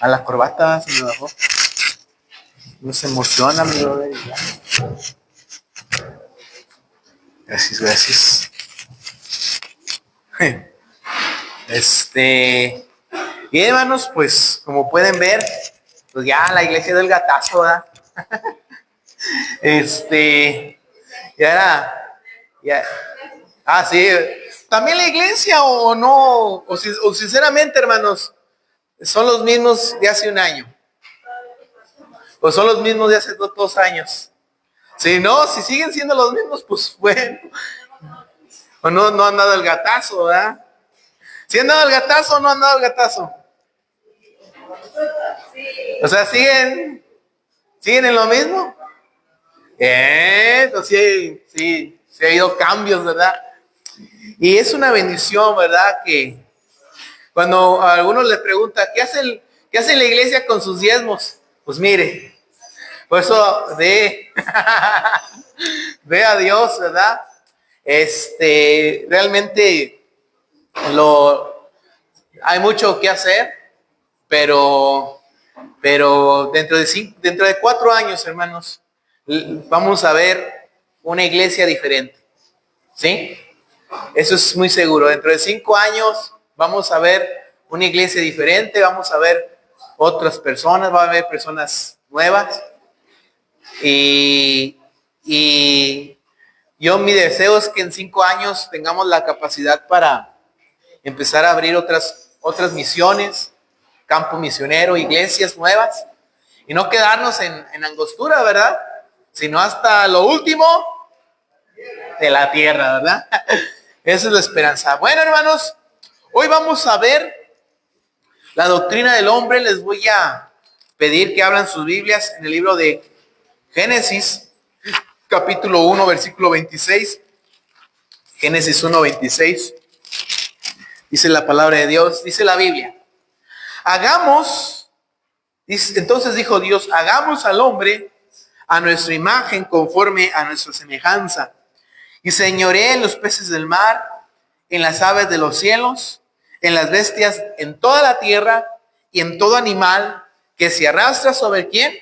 A la corbata se me bajó. No se emociona, mi brother. Gracias, gracias. Bien, hermanos, pues como pueden ver, pues ya la iglesia del gatazo, ¿verdad? Ya era, ya. Ah, sí. También la iglesia o no, o sinceramente, hermanos, son los mismos de hace un año. O son los mismos de hace 2 años. Si no, si siguen siendo los mismos, pues bueno. O no han dado el gatazo, ¿verdad? ¿Si han dado el gatazo o no han dado el gatazo? O sea, ¿siguen en lo mismo? Entonces sí ha habido cambios, ¿verdad? Y es una bendición, ¿verdad? Que cuando a algunos les pregunta, ¿qué hace la iglesia con sus diezmos? Pues mire, por eso ve a Dios, ¿verdad? Realmente hay mucho que hacer, pero dentro de 4 años, hermanos, vamos a ver una iglesia diferente, ¿sí? Eso es muy seguro. Dentro de 5 años vamos a ver una iglesia diferente, vamos a ver otras personas, va a haber personas nuevas. Y mi deseo es que en 5 años tengamos la capacidad para empezar a abrir otras misiones, campo misionero, iglesias nuevas, y no quedarnos en Angostura, ¿verdad? Sino hasta lo último de la tierra, ¿verdad? Esa es la esperanza. Bueno, hermanos, hoy vamos a ver la doctrina del hombre. Les voy a pedir que abran sus Biblias en el libro de Génesis, capítulo 1, versículo 26. Génesis 1, 26. Dice la palabra de Dios, dice la Biblia. Entonces dijo Dios, hagamos al hombre a nuestra imagen, conforme a nuestra semejanza. Y señoree en los peces del mar, en las aves de los cielos, en las bestias, en toda la tierra y en todo animal que se arrastra sobre ¿quién?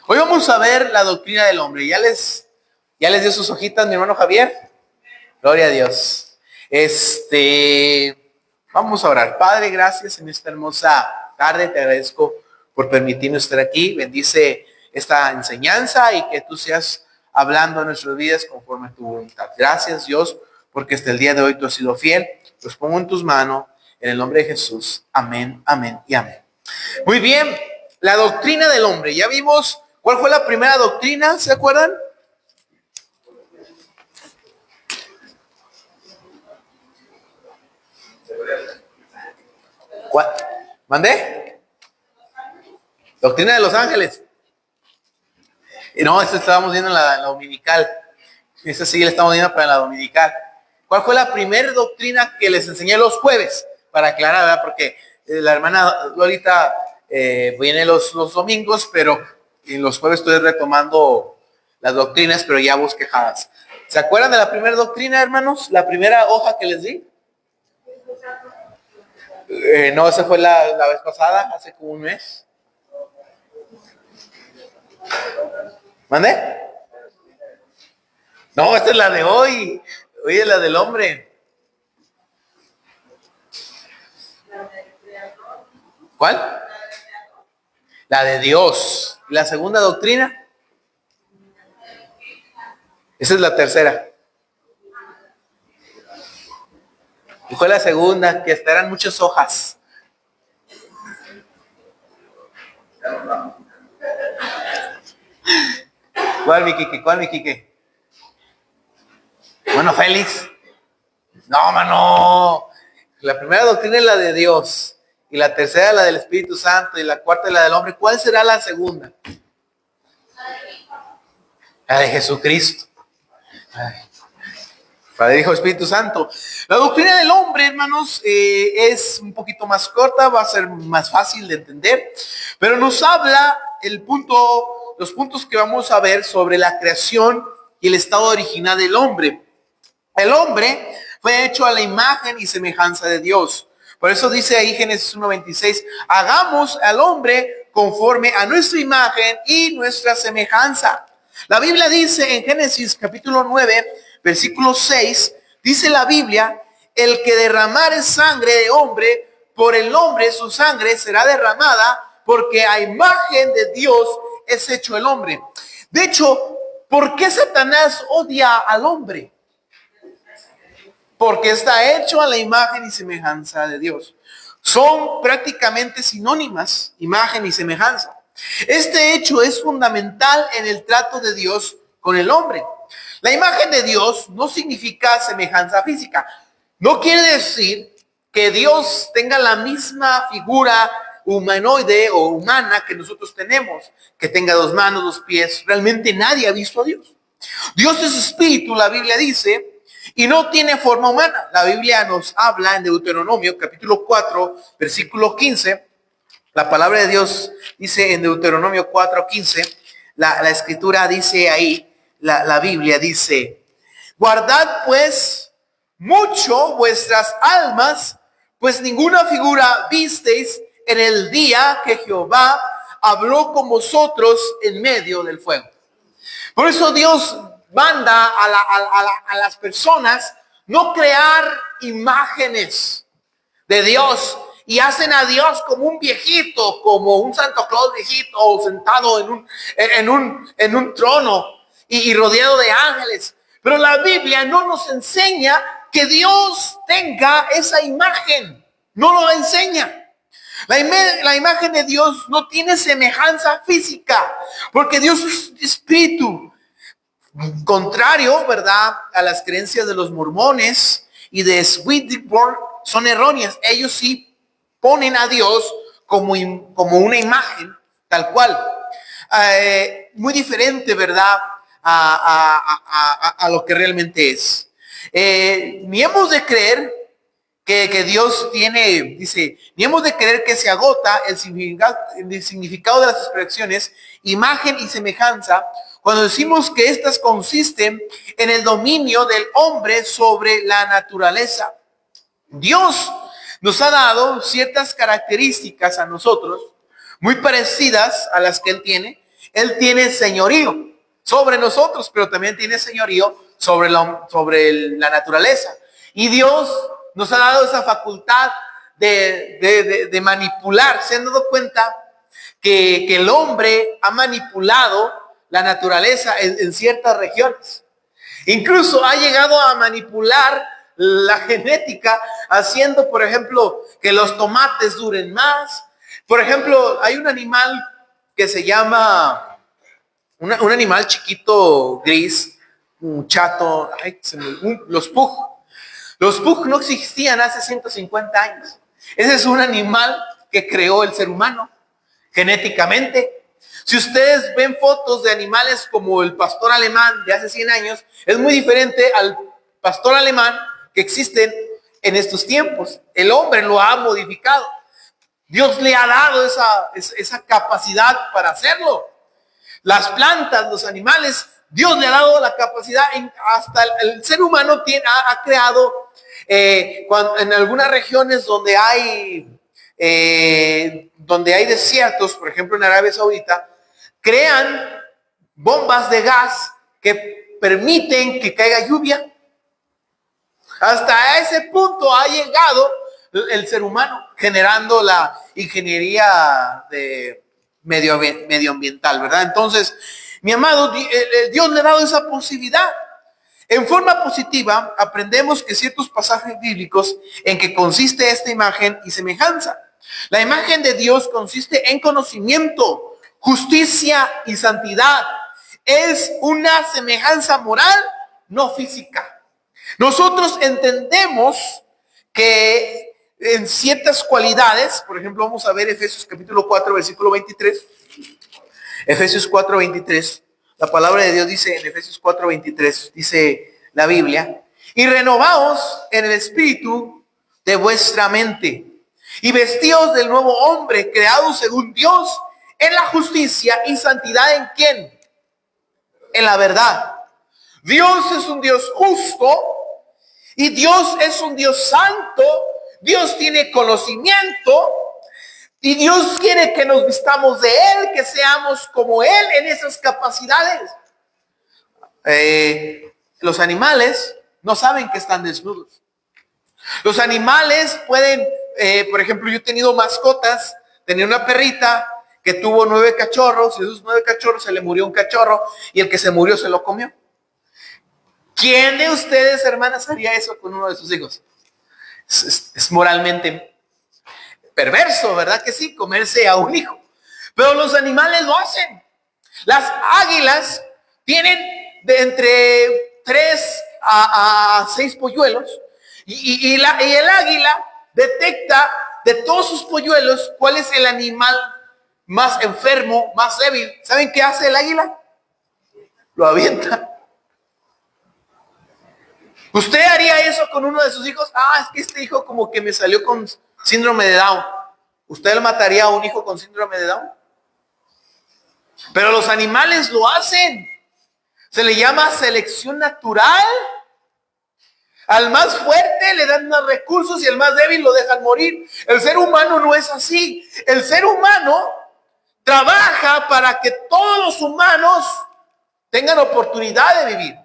Hoy vamos a ver la doctrina del hombre. ¿Ya les dio sus hojitas mi hermano Javier? Gloria a Dios. Vamos a orar. Padre, gracias en esta hermosa tarde. Te agradezco por permitirnos estar aquí. Bendice esta enseñanza y que tú seas hablando en nuestras vidas conforme a tu voluntad. Gracias, Dios, porque hasta el día de hoy tú has sido fiel. Los pongo en tus manos en el nombre de Jesús. Amén, amén y amén. Muy bien, la doctrina del hombre. Ya vimos cuál fue la primera doctrina, ¿se acuerdan? ¿Cuál? ¿Mandé? Doctrina de los ángeles. No, esta estábamos viendo en la dominical. Esta sí la estamos viendo para la dominical. ¿Cuál fue la primera doctrina que les enseñé los jueves? Para aclarar, ¿verdad? Porque la hermana Lolita viene los domingos, pero en los jueves estoy retomando las doctrinas, pero ya bosquejadas. ¿Se acuerdan de la primera doctrina, hermanos? La primera hoja que les di. No, esa fue la vez pasada, hace como un mes. ¿Mande? No, esta es la de hoy. Hoy es la del hombre. ¿Cuál? La de Dios. ¿La segunda doctrina? Esa es la tercera. Y fue la segunda, que estarán muchas hojas. ¿Cuál, mi Quique? ¿Cuál, mi Quique? Bueno, Félix. No, mano. La primera doctrina es la de Dios. Y la tercera es la del Espíritu Santo. Y la cuarta es la del hombre. ¿Cuál será la segunda? La de Jesucristo. Padre, Hijo, Espíritu Santo. La doctrina del hombre, hermanos, es un poquito más corta, va a ser más fácil de entender, pero nos habla los puntos que vamos a ver sobre la creación y el estado original del hombre. El hombre, fue hecho a la imagen y semejanza de Dios. Por eso dice ahí Génesis 1:26, hagamos al hombre conforme a nuestra imagen y nuestra semejanza. La Biblia dice en Génesis capítulo 9, versículo 6, dice la Biblia, el que derramare sangre de hombre, por el hombre su sangre será derramada, porque a imagen de Dios es hecho el hombre. De hecho, ¿por qué Satanás odia al hombre? Porque está hecho a la imagen y semejanza de Dios. Son prácticamente sinónimas, imagen y semejanza. Este hecho es fundamental en el trato de Dios con el hombre. La imagen de Dios no significa semejanza física. No quiere decir que Dios tenga la misma figura humanoide o humana que nosotros tenemos, que tenga 2 manos, 2 pies. Realmente nadie ha visto a Dios. Dios es espíritu, la Biblia dice, y no tiene forma humana. La Biblia nos habla en Deuteronomio, capítulo 4, versículo 15. La palabra de Dios dice en Deuteronomio 4:15, la escritura dice ahí, la Biblia dice, guardad pues mucho vuestras almas, pues ninguna figura visteis en el día que Jehová habló con vosotros en medio del fuego. Por eso Dios manda a las personas no crear imágenes de Dios y hacen a Dios como un viejito, como un Santo Claus viejito sentado en un trono y rodeado de ángeles. Pero la Biblia no nos enseña que Dios tenga esa imagen. No lo enseña. La imagen de Dios no tiene semejanza física, porque Dios es espíritu. Contrario, ¿verdad?, a las creencias de los mormones y de Swedenborg, son erróneas. Ellos sí ponen a Dios como una imagen, tal cual. Muy diferente, ¿verdad?, a lo que realmente es. Ni hemos de creer que Dios tiene, dice, ni hemos de creer que se agota el significado de las expresiones, imagen y semejanza, cuando decimos que éstas consisten en el dominio del hombre sobre la naturaleza. Dios nos ha dado ciertas características a nosotros, muy parecidas a las que Él tiene. Él tiene señorío sobre nosotros, pero también tiene señorío sobre la naturaleza. Y Dios nos ha dado esa facultad de manipular. ¿Se han dado cuenta que el hombre ha manipulado la naturaleza en ciertas regiones? Incluso ha llegado a manipular la genética, haciendo, por ejemplo, que los tomates duren más. Por ejemplo, hay un animal que se llama, un animal chiquito gris, un chato, los pug. Los pug no existían hace 150 años. Ese es un animal que creó el ser humano genéticamente. Si ustedes ven fotos de animales como el pastor alemán de hace 100 años, es muy diferente al pastor alemán que existen en estos tiempos. El hombre lo ha modificado. Dios le ha dado esa capacidad para hacerlo. Las plantas, los animales, Dios le ha dado la capacidad. Hasta el ser humano ha creado, en algunas regiones donde hay desiertos, por ejemplo en Arabia Saudita, crean bombas de gas que permiten que caiga lluvia. Hasta ese punto ha llegado el ser humano, generando la ingeniería medioambiental, ¿verdad? Entonces, mi amado, Dios le ha dado esa posibilidad. En forma positiva, aprendemos que ciertos pasajes bíblicos en que consiste esta imagen y semejanza. La imagen de Dios consiste en conocimiento, justicia y santidad. Es una semejanza moral, no física. Nosotros entendemos que en ciertas cualidades, por ejemplo, vamos a ver Efesios capítulo 4, versículo 23. Efesios 4, 23. La palabra de Dios dice en Efesios 4, 23, dice la Biblia, y renovaos en el espíritu de vuestra mente, y vestíos del nuevo hombre, creado según Dios, en la justicia y santidad. ¿En quién? En la verdad. Dios es un Dios justo, Y Dios es un Dios santo, Dios tiene conocimiento y Dios quiere que nos vistamos de Él, que seamos como Él en esas capacidades. Los animales no saben que están desnudos. Los animales pueden, por ejemplo, yo he tenido mascotas, tenía una perrita que tuvo 9 cachorros, y de esos 9 cachorros se le murió un cachorro y el que se murió se lo comió. ¿Quién de ustedes, hermanas, haría eso con uno de sus hijos? Es moralmente perverso, ¿verdad que sí? Comerse a un hijo. Pero los animales lo hacen. Las águilas tienen de entre 3 a 6 polluelos y el águila detecta de todos sus polluelos cuál es el animal más enfermo, más débil. ¿Saben qué hace el águila? Lo avienta. ¿Usted haría eso con uno de sus hijos? Es que este hijo como que me salió con síndrome de Down. ¿Usted le mataría a un hijo con síndrome de Down? Pero los animales lo hacen. Se le llama selección natural. Al más fuerte le dan más recursos y al más débil lo dejan morir. El ser humano no es así. El ser humano trabaja para que todos los humanos tengan oportunidad de vivir.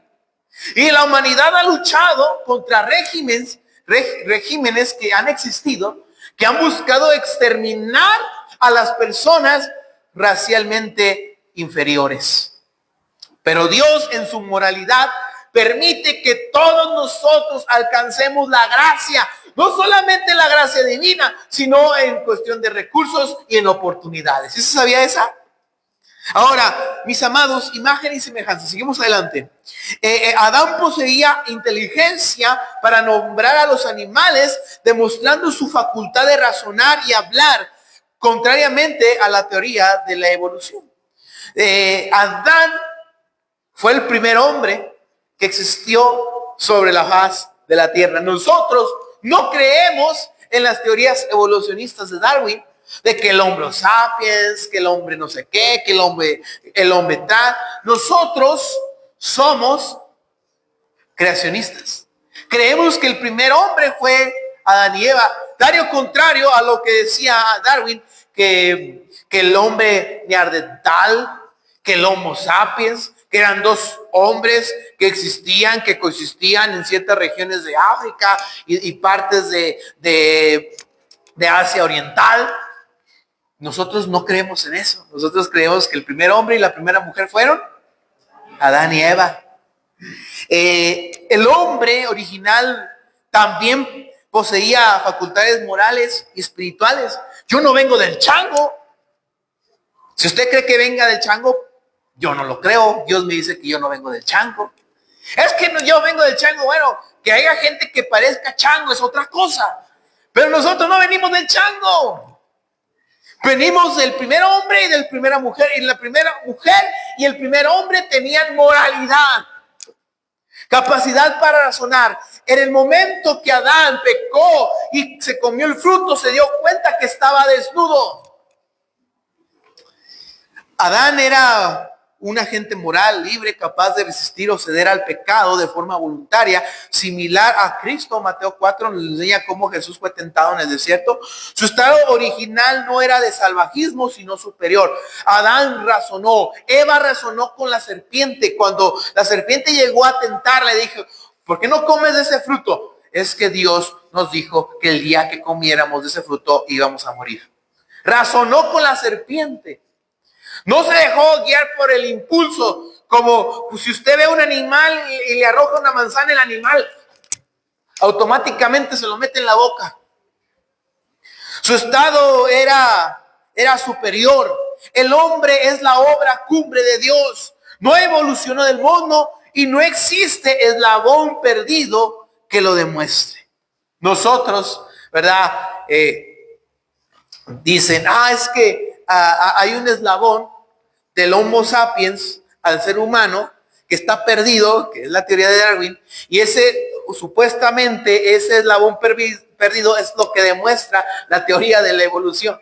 Y la humanidad ha luchado contra regímenes que han existido, que han buscado exterminar a las personas racialmente inferiores. Pero Dios en su moralidad permite que todos nosotros alcancemos la gracia, no solamente la gracia divina, sino en cuestión de recursos y en oportunidades. ¿Sí se sabía esa? Ahora, mis amados, imagen y semejanza, seguimos adelante. Adán poseía inteligencia para nombrar a los animales, demostrando su facultad de razonar y hablar, contrariamente a la teoría de la evolución. Adán fue el primer hombre que existió sobre la faz de la tierra. Nosotros no creemos en las teorías evolucionistas de Darwin, de que el hombre sapiens, que el hombre no sé qué, que el hombre tal. Nosotros somos creacionistas. Creemos que el primer hombre fue Adán y Eva. Dario contrario a lo que decía Darwin, que el hombre neandertal, que el Homo sapiens, que eran 2 hombres que existían, que coexistían en ciertas regiones de África y partes de Asia Oriental. Nosotros no creemos en eso. Nosotros creemos que el primer hombre y la primera mujer fueron Adán y Eva. El hombre original también poseía facultades morales y espirituales. Yo no vengo del chango. Si usted cree que venga del chango, yo no lo creo. Dios me dice que yo no vengo del chango. Es que yo vengo del chango. Bueno, que haya gente que parezca chango es otra cosa. Pero nosotros no venimos del chango. Venimos del primer hombre y de la primera mujer. Y la primera mujer y el primer hombre tenían moralidad, capacidad para razonar. En el momento que Adán pecó y se comió el fruto, se dio cuenta que estaba desnudo. Adán era un agente moral, libre, capaz de resistir o ceder al pecado de forma voluntaria, similar a Cristo. Mateo 4 nos enseña cómo Jesús fue tentado en el desierto. Su estado original no era de salvajismo, sino superior. Adán razonó, Eva razonó con la serpiente. Cuando la serpiente llegó a tentar, le dijo: ¿por qué no comes de ese fruto? Es que Dios nos dijo que el día que comiéramos de ese fruto íbamos a morir. Razonó con la serpiente. No se dejó guiar por el impulso, como si usted ve un animal y le arroja una manzana, el animal automáticamente se lo mete en la boca. Su estado era superior. El hombre es la obra cumbre de Dios. No evolucionó del mono y no existe eslabón perdido que lo demuestre. Nosotros, ¿verdad? Dicen, es que hay un eslabón del Homo sapiens al ser humano que está perdido, que es la teoría de Darwin, y supuestamente ese eslabón perdido es lo que demuestra la teoría de la evolución,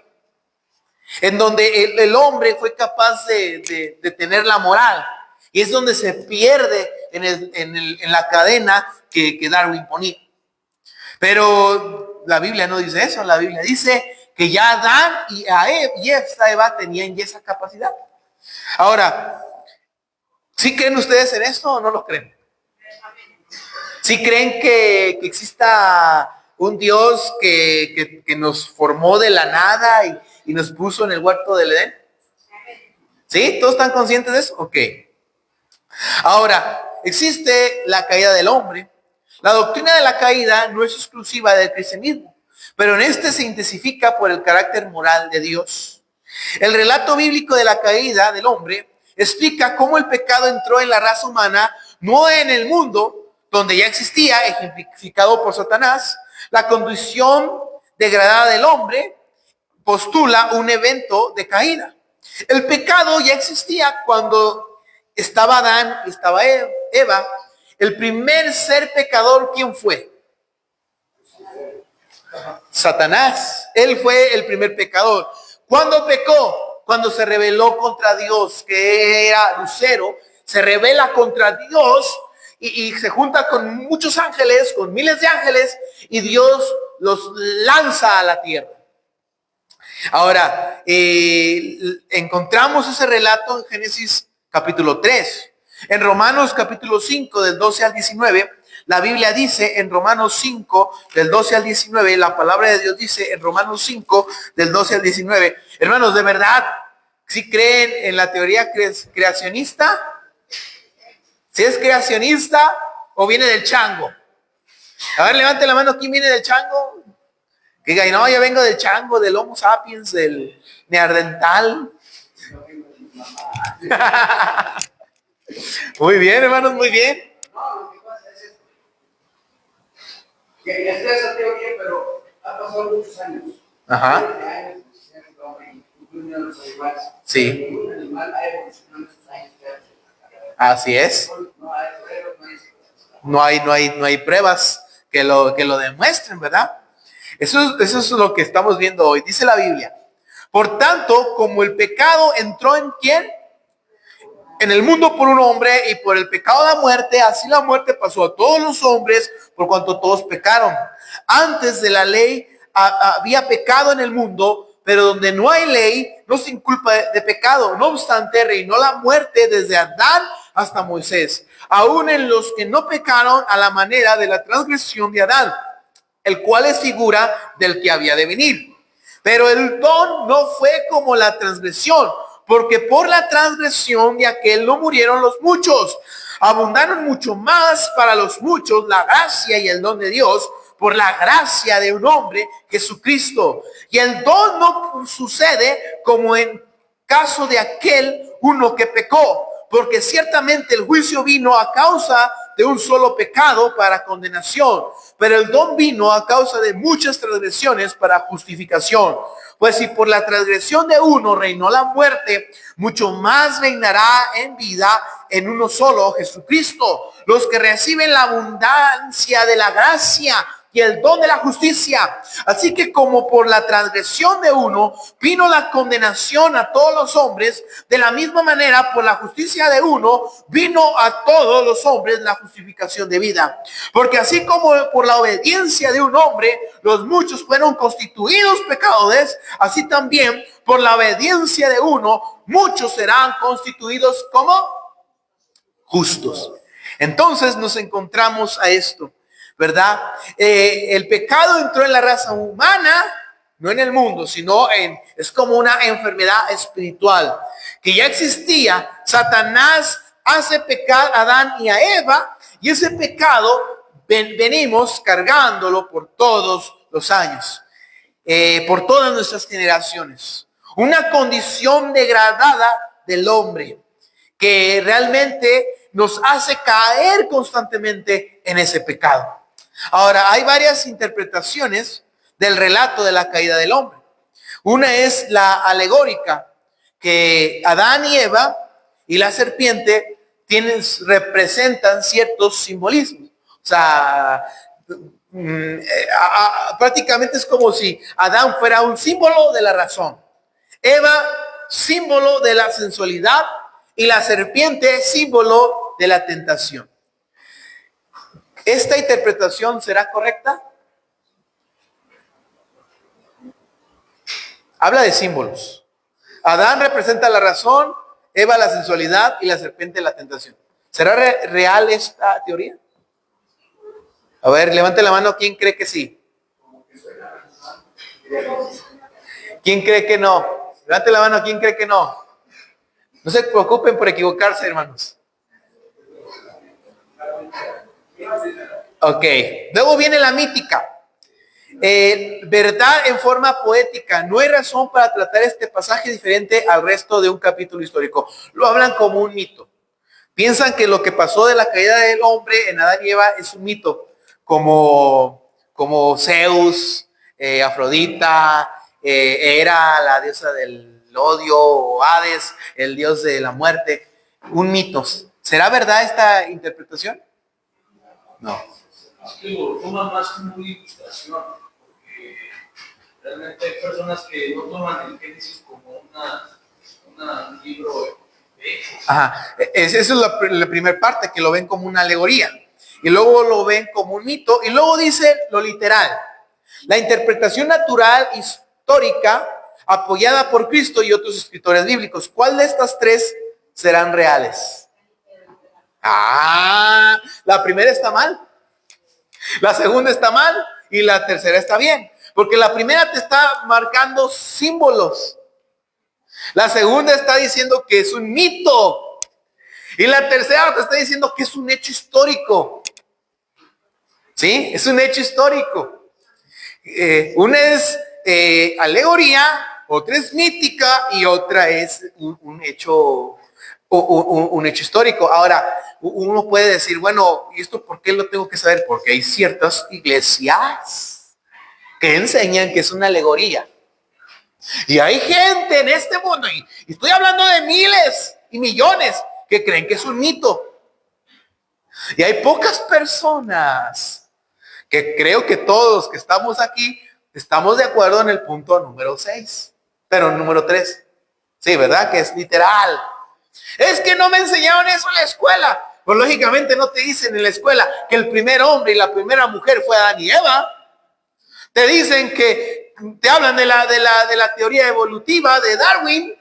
en donde el hombre fue capaz de tener la moral, Y es donde se pierde en la cadena que Darwin ponía. Pero la Biblia no dice eso. La Biblia dice que ya Adán y Eva tenían ya esa capacidad. Ahora, ¿sí creen ustedes en esto o no lo creen? ¿Sí creen que exista un Dios que nos formó de la nada y nos puso en el huerto del Edén? ¿Sí? ¿Todos están conscientes de eso? Ok. Ahora, existe la caída del hombre. La doctrina de la caída no es exclusiva del cristianismo, pero en este se intensifica por el carácter moral de Dios. El relato bíblico de la caída del hombre explica cómo el pecado entró en la raza humana, no en el mundo, donde ya existía, ejemplificado por Satanás. La condición degradada del hombre postula un evento de caída. El pecado ya existía cuando estaba Adán y estaba Eva. El primer ser pecador, ¿quién fue? Satanás. Él fue el primer pecador. ¿Cuándo pecó? Cuando se rebeló contra Dios, que era Lucero, se rebela contra Dios y se junta con muchos ángeles, con miles de ángeles, y Dios los lanza a la tierra. Ahora, encontramos ese relato en Génesis capítulo 3. En Romanos capítulo 5, del 12 al 19, la Biblia dice en Romanos 5, del 12 al 19, la palabra de Dios dice en Romanos 5, del 12 al 19. Hermanos, ¿de verdad si creen en la teoría creacionista? ¿Si es creacionista o viene del chango? A ver, levante la mano, ¿quién viene del chango? Que diga, no, yo vengo del chango, del Homo sapiens, del neandertal. Muy bien, hermanos, muy bien. No, lo que pasa es esto. Que está esa teoría, pero ha pasado muchos años. Ajá. Sí. Un animal ha evolucionado en esos años. Así es. No hay pruebas que lo demuestren, ¿verdad? Eso es lo que estamos viendo hoy. Dice la Biblia. Por tanto, como el pecado entró en ¿quién? En el mundo por un hombre, y por el pecado la muerte, así la muerte pasó a todos los hombres por cuanto todos pecaron. Antes de la ley había pecado en el mundo, pero donde no hay ley no se inculpa de pecado. No obstante, reinó la muerte desde Adán hasta Moisés, aún en los que no pecaron a la manera de la transgresión de Adán, el cual es figura del que había de venir. Pero el don no fue como la transgresión, porque por la transgresión de aquel no murieron los muchos. Abundaron mucho más para los muchos la gracia y el don de Dios por la gracia de un hombre, Jesucristo. Y el don no sucede como en caso de aquel uno que pecó, porque ciertamente el juicio vino a causa de un solo pecado para condenación, pero el don vino a causa de muchas transgresiones para justificación. Pues si por la transgresión de uno reinó la muerte, mucho más reinará en vida en uno solo, Jesucristo. Los que reciben la abundancia de la gracia y el don de la justicia. Así que como por la transgresión de uno vino la condenación a todos los hombres, de la misma manera por la justicia de uno vino a todos los hombres la justificación de vida. Porque así como por la obediencia de un hombre los muchos fueron constituidos pecadores, así también por la obediencia de uno muchos serán constituidos como justos. Entonces nos encontramos a esto, ¿verdad? El pecado entró en la raza humana, no en el mundo, sino es como una enfermedad espiritual que ya existía. Satanás hace pecar a Adán y a Eva, y ese pecado venimos cargándolo por todos los años, por todas nuestras generaciones. Una condición degradada del hombre que realmente nos hace caer constantemente en ese pecado. Ahora, hay varias interpretaciones del relato de la caída del hombre. Una es la alegórica, que Adán y Eva y la serpiente representan ciertos simbolismos. O sea, prácticamente es como si Adán fuera un símbolo de la razón, Eva símbolo de la sensualidad, y la serpiente símbolo de la tentación. ¿Esta interpretación será correcta? Habla de símbolos. Adán representa la razón, Eva la sensualidad y la serpiente la tentación. ¿Será real esta teoría? A ver, levante la mano, ¿quién cree que sí? ¿Quién cree que no? Levante la mano, ¿quién cree que no? No se preocupen por equivocarse, hermanos. Ok, luego viene la mítica. Verdad en forma poética. No hay razón para tratar este pasaje diferente al resto de un capítulo histórico. Lo hablan como un mito. Piensan que lo que pasó de la caída del hombre en Adán y Eva es un mito, como Zeus, Afrodita, Hera, la diosa del odio, o Hades, el dios de la muerte. Un mito. ¿Será verdad esta interpretación? No. Es que lo toman más como una ilustración, porque realmente hay personas que no toman el Génesis como un libro de hechos. Ajá, esa es la primera parte, que lo ven como una alegoría. Y luego lo ven como un mito. Y luego dice lo literal. La interpretación natural, histórica, apoyada por Cristo y otros escritores bíblicos. ¿Cuál de estas tres serán reales? La primera está mal. La segunda está mal y la tercera está bien. Porque la primera te está marcando símbolos. La segunda está diciendo que es un mito. Y la tercera te está diciendo que es un hecho histórico. ¿Sí? Es un hecho histórico. Una es alegoría, otra es mítica y otra es un hecho histórico. Ahora, uno puede decir, bueno, ¿y esto por qué lo tengo que saber? Porque hay ciertas iglesias que enseñan que es una alegoría. Y hay gente en este mundo, y estoy hablando de miles y millones, que creen que es un mito. Y hay pocas personas que creo que todos que estamos aquí estamos de acuerdo en el punto número 6, pero número 3. Sí, ¿verdad? Que es literal. Es que no me enseñaron eso en la escuela. Pues lógicamente no te dicen en la escuela que el primer hombre y la primera mujer fue Adán y Eva. Te dicen que te hablan de la teoría evolutiva de Darwin.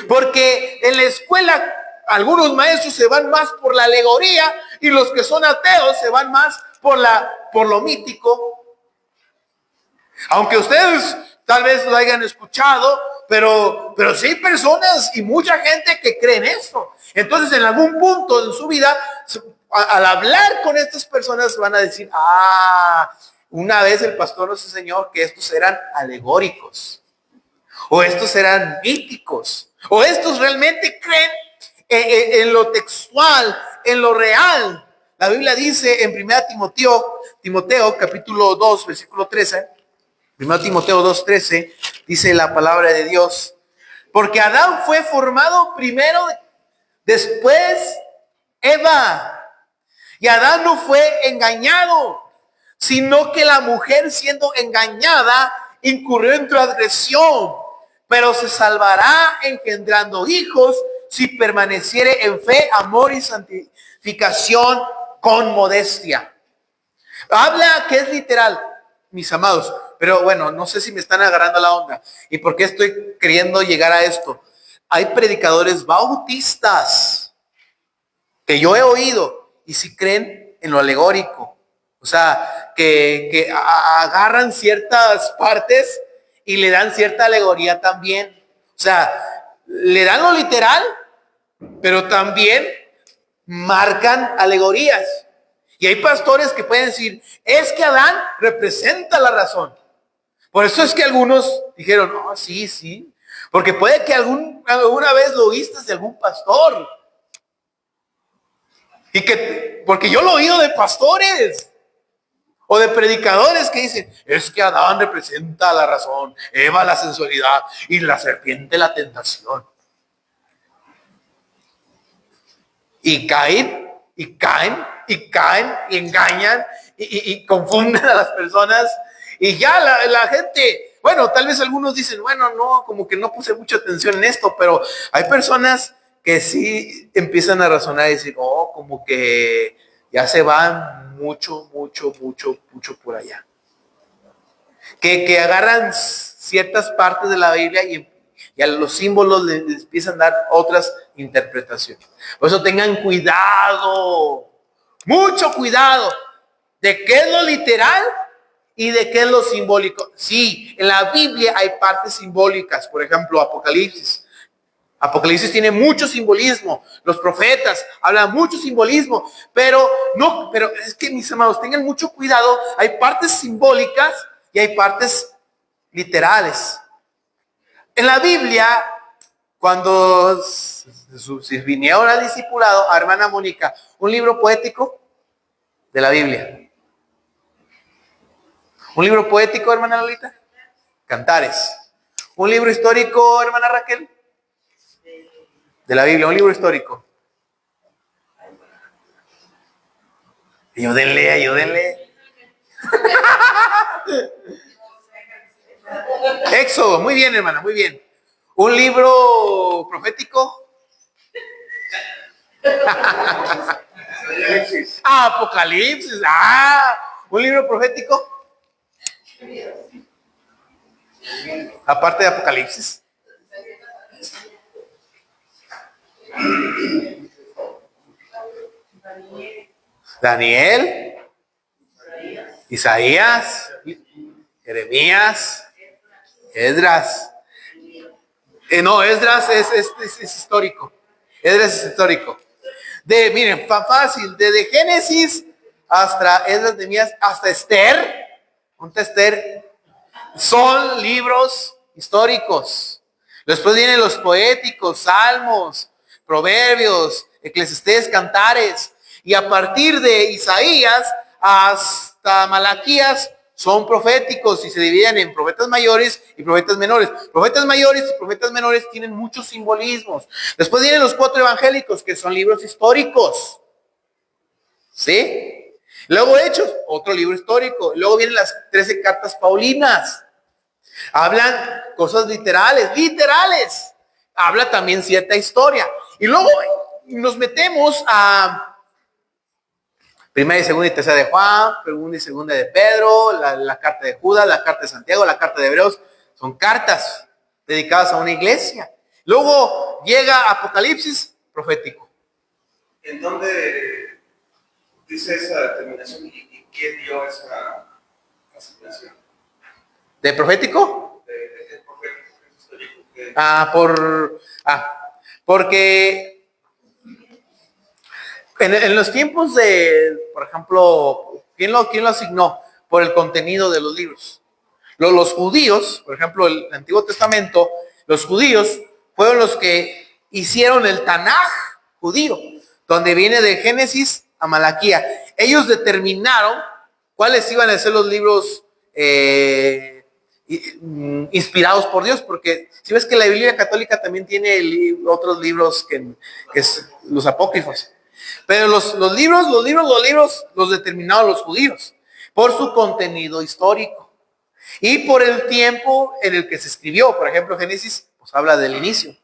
Porque en la escuela algunos maestros se van más por la alegoría y los que son ateos se van más por lo mítico. Aunque ustedes tal vez lo hayan escuchado, pero sí hay personas y mucha gente que creen esto. Entonces en algún punto en su vida, al hablar con estas personas van a decir, una vez el pastor nos enseñó que estos eran alegóricos, o estos eran míticos, o estos realmente creen en lo textual, en lo real. La Biblia dice en 1 Timoteo capítulo 2, versículo 13, 1 Timoteo 2:13, dice la palabra de Dios, porque Adán fue formado primero, después Eva. Y Adán no fue engañado, sino que la mujer siendo engañada incurrió en transgresión, pero se salvará engendrando hijos si permaneciere en fe, amor y santificación con modestia. Habla que es literal, mis amados, pero bueno, no sé si me están agarrando la onda. ¿Y por qué estoy queriendo llegar a esto? Hay predicadores bautistas que yo he oído y si creen en lo alegórico. O sea, que agarran ciertas partes y le dan cierta alegoría también. O sea, le dan lo literal, pero también marcan alegorías. Y hay pastores que pueden decir, es que Adán representa la razón. Por eso es que algunos dijeron, no, sí. Porque puede que alguna vez lo oíste de algún pastor. Porque yo lo he oído de pastores. O de predicadores que dicen, es que Adán representa la razón, Eva la sensualidad y la serpiente la tentación. Y caen y engañan y confunden a las personas. Y ya la gente, bueno, tal vez algunos dicen, bueno, no, como que no puse mucha atención en esto, pero hay personas que sí empiezan a razonar y decir, oh, como que ya se van mucho por allá. Que agarran ciertas partes de la Biblia y a los símbolos les empiezan a dar otras interpretaciones. Por eso tengan cuidado, mucho cuidado, de qué es lo literal y de qué es lo simbólico. Sí, en la Biblia hay partes simbólicas, por ejemplo, Apocalipsis. Apocalipsis tiene mucho simbolismo. Los profetas hablan mucho simbolismo, pero es que, mis amados, tengan mucho cuidado. Hay partes simbólicas y hay partes literales. En la Biblia, cuando si vinieron al discipulado, a hermana Mónica, un libro poético de la Biblia. Un libro poético, hermana Lolita, Cantares. Un libro histórico, hermana Raquel, de la Biblia, un libro histórico. Ayúdenle. Éxodo, muy bien, hermana, muy bien. Un libro profético. Apocalipsis. Un libro profético. Aparte de Apocalipsis. Daniel, Isaías, Jeremías, Esdras. No, Esdras es histórico. Esdras es histórico. Miren, fácil, desde Génesis hasta Esdras, Nehemías, hasta Esther. Esther son libros históricos. Después vienen los poéticos, Salmos, Proverbios, Eclesiastés, Cantares. Y a partir de Isaías hasta Malaquías son proféticos y se dividen en profetas mayores y profetas menores. Profetas mayores y profetas menores tienen muchos simbolismos. Después vienen los 4 evangélicos, que son libros históricos. ¿Sí? Luego Hechos, otro libro histórico. Luego vienen las 13 cartas paulinas. Hablan cosas literales. Habla también cierta historia. Y luego nos metemos a Primera y Segunda y Tercera de Juan, Segunda y Segunda de Pedro, la carta de Judas, la carta de Santiago, la carta de Hebreos. Son cartas dedicadas a una iglesia. Luego llega Apocalipsis profético. ¿En dónde dice esa determinación y quién dio esa asignación? ¿De profético? De profético, porque en los tiempos de, por ejemplo, ¿quién lo asignó? Por el contenido de los libros. Los judíos, por ejemplo, el Antiguo Testamento, los judíos fueron los que hicieron el Tanaj judío, donde viene de Génesis a Malaquía. Ellos determinaron cuáles iban a ser los libros inspirados por Dios, porque si ves que la Biblia católica también tiene otros libros que es los apócrifos. Pero los libros los determinaron los judíos por su contenido histórico y por el tiempo en el que se escribió. Por ejemplo, Génesis pues habla del inicio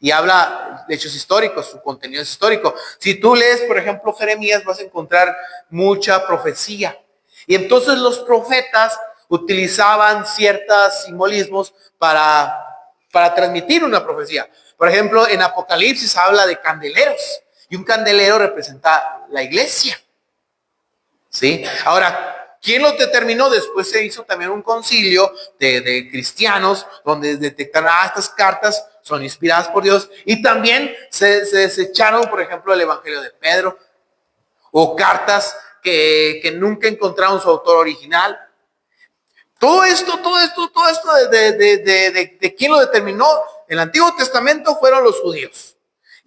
y habla de hechos históricos, su contenido es histórico. Si tú lees, por ejemplo, Jeremías, vas a encontrar mucha profecía. Y entonces los profetas utilizaban ciertos simbolismos para transmitir una profecía. Por ejemplo, en Apocalipsis habla de candeleros. Y un candelero representa la iglesia. ¿Sí? Ahora, ¿quién lo determinó? Después se hizo también un concilio de cristianos donde detectaron, estas cartas son inspiradas por Dios. Y también se desecharon, por ejemplo, el Evangelio de Pedro. O cartas que nunca encontraron su autor original. Todo esto de quién lo determinó. El Antiguo Testamento fueron los judíos.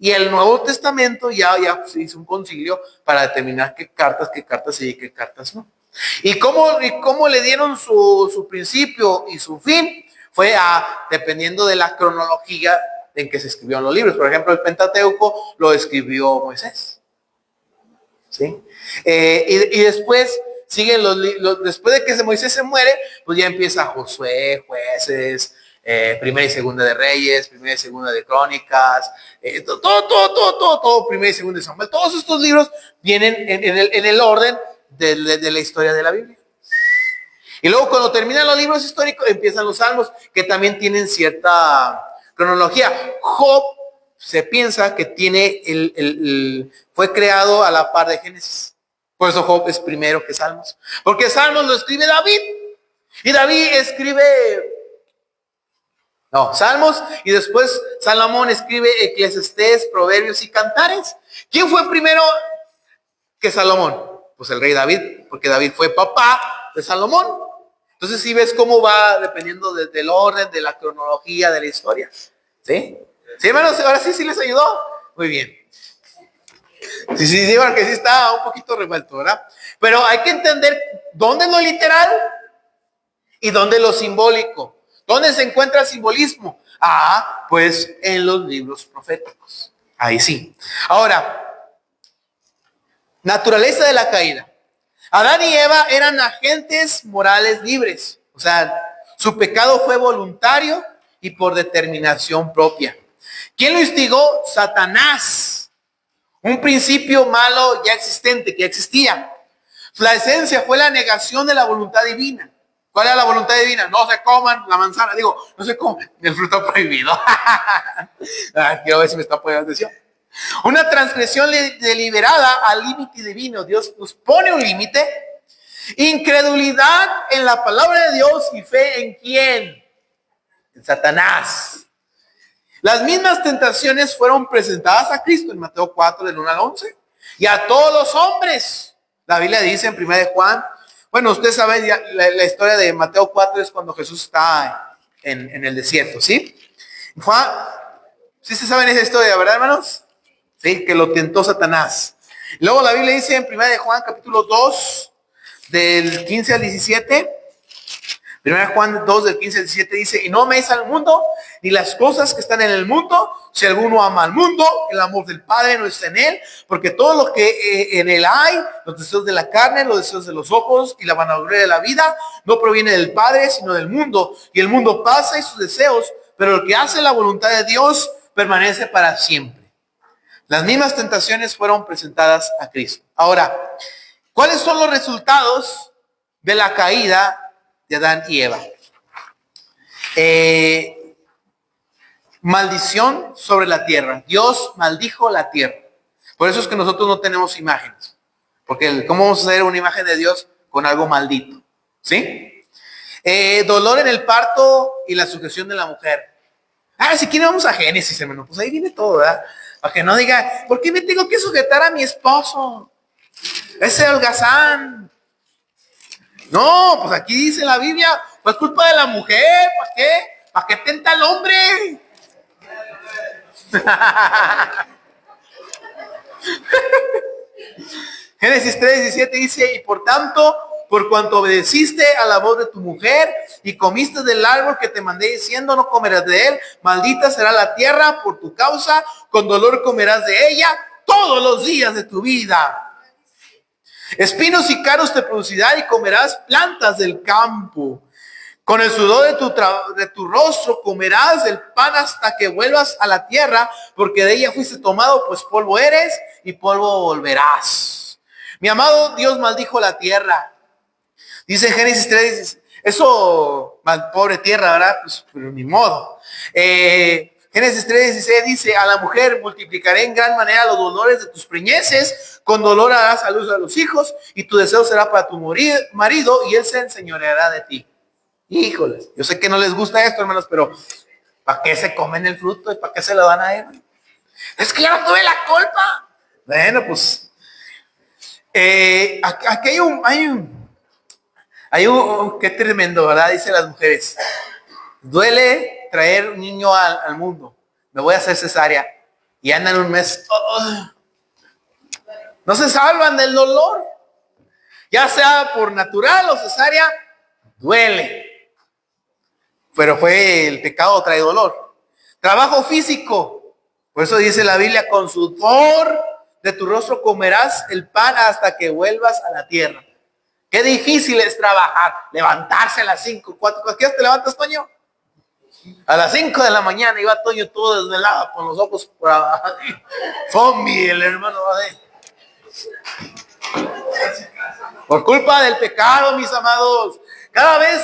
Y el Nuevo Testamento ya se hizo un concilio para determinar qué cartas sí y qué cartas no. ¿Y cómo le dieron su principio y su fin? Fue dependiendo de la cronología en que se escribieron los libros. Por ejemplo, el Pentateuco lo escribió Moisés. ¿Sí? Y después siguen después de que Moisés se muere, pues ya empieza Josué, Jueces, Primera y Segunda de Reyes, Primera y Segunda de Crónicas, todo, Primera y Segunda de Samuel. Todos estos libros vienen en el orden de la historia de la Biblia. Y luego cuando terminan los libros históricos, empiezan los salmos, que también tienen cierta cronología. Job se piensa que fue creado a la par de Génesis. Por eso Job es primero que Salmos. Porque Salmos lo escribe David. Y David Salmos, y después Salomón escribe Eclesiastés, Proverbios y Cantares. ¿Quién fue primero que Salomón? Pues el rey David, porque David fue papá de Salomón. Entonces sí ves cómo va dependiendo del orden, de la cronología, de la historia. ¿Sí? ¿Sí, hermanos? Ahora sí les ayudó. Muy bien. Sí, porque sí está un poquito revuelto, ¿verdad? Pero hay que entender dónde es lo literal y dónde es lo simbólico. ¿Dónde se encuentra el simbolismo? Pues en los libros proféticos. Ahí sí. Ahora, naturaleza de la caída. Adán y Eva eran agentes morales libres. O sea, su pecado fue voluntario y por determinación propia. ¿Quién lo instigó? Satanás. Un principio malo ya existente, que ya existía. La esencia fue la negación de la voluntad divina. ¿Cuál era la voluntad divina? No se coman la manzana. No se coman el fruto prohibido. Quiero ver si me está poniendo atención. Una transgresión deliberada al límite divino. Dios nos pone un límite. Incredulidad en la palabra de Dios y fe en ¿quién? En Satanás. Las mismas tentaciones fueron presentadas a Cristo en Mateo 4 del 1 al 11 y a todos los hombres. La Biblia dice en 1 de Juan, bueno, usted sabe la historia de Mateo 4 es cuando Jesús está en el desierto, ¿sí? Juan, ¿sí se saben esa historia, verdad, hermanos? Sí, que lo tentó Satanás. Luego la Biblia dice en 1 de Juan capítulo 2 del 15 al 17. 1 Juan 2 del 15 al 17 dice, y no améis al mundo ni las cosas que están en el mundo. Si alguno ama al mundo, el amor del Padre no está en él, porque todo lo que en él hay, los deseos de la carne, los deseos de los ojos y la vanagloria de la vida, no proviene del Padre, sino del mundo. Y el mundo pasa y sus deseos, pero el que hace la voluntad de Dios permanece para siempre. Las mismas tentaciones fueron presentadas a Cristo. Ahora, ¿cuáles son los resultados de la caída de Adán y Eva? Maldición sobre la tierra. Dios maldijo la tierra. Por eso es que nosotros no tenemos imágenes. Porque ¿cómo vamos a hacer una imagen de Dios con algo maldito? ¿Sí? Dolor en el parto y la sujeción de la mujer. Si quieren vamos a Génesis, hermano. Pues ahí viene todo, ¿verdad? Para que no diga, ¿por qué me tengo que sujetar a mi esposo? Ese holgazán. No, pues aquí dice la Biblia, pues culpa de la mujer, ¿para qué? ¿Para qué tenta al hombre? Génesis 3:17 dice, y por tanto, por cuanto obedeciste a la voz de tu mujer y comiste del árbol que te mandé diciendo, no comerás de él, maldita será la tierra por tu causa, con dolor comerás de ella todos los días de tu vida. Espinos y cardos te producirá y comerás plantas del campo. Con el sudor de tu rostro comerás el pan hasta que vuelvas a la tierra, porque de ella fuiste tomado, pues polvo eres y polvo volverás. Mi amado, Dios maldijo la tierra. Dice en Génesis 3, eso, pobre tierra, ¿verdad? Pues, pero ni modo. Génesis 3:16 dice, a la mujer multiplicaré en gran manera los dolores de tus preñeces, con dolor harás a luz a los hijos, y tu deseo será para tu marido, y él se enseñoreará de ti. Híjoles, yo sé que no les gusta esto, hermanos, pero ¿para qué se comen el fruto y para qué se lo dan a él? Es que yo no tuve la culpa. Bueno, pues, aquí hay un, qué tremendo, ¿verdad? Dicen las mujeres, duele traer un niño al mundo, me voy a hacer cesárea, y andan un mes, no se salvan del dolor, ya sea por natural o cesárea, duele, pero fue el pecado trae dolor. Trabajo físico, por eso dice la Biblia, con sudor de tu rostro comerás el pan hasta que vuelvas a la tierra. Qué difícil es trabajar, levantarse a las 5, 4, ¿a qué hora te levantas, Toño? A las 5 de la mañana iba Toño todo desvelado con los ojos por abajo. Zombie, el hermano. Por culpa del pecado, mis amados. Cada vez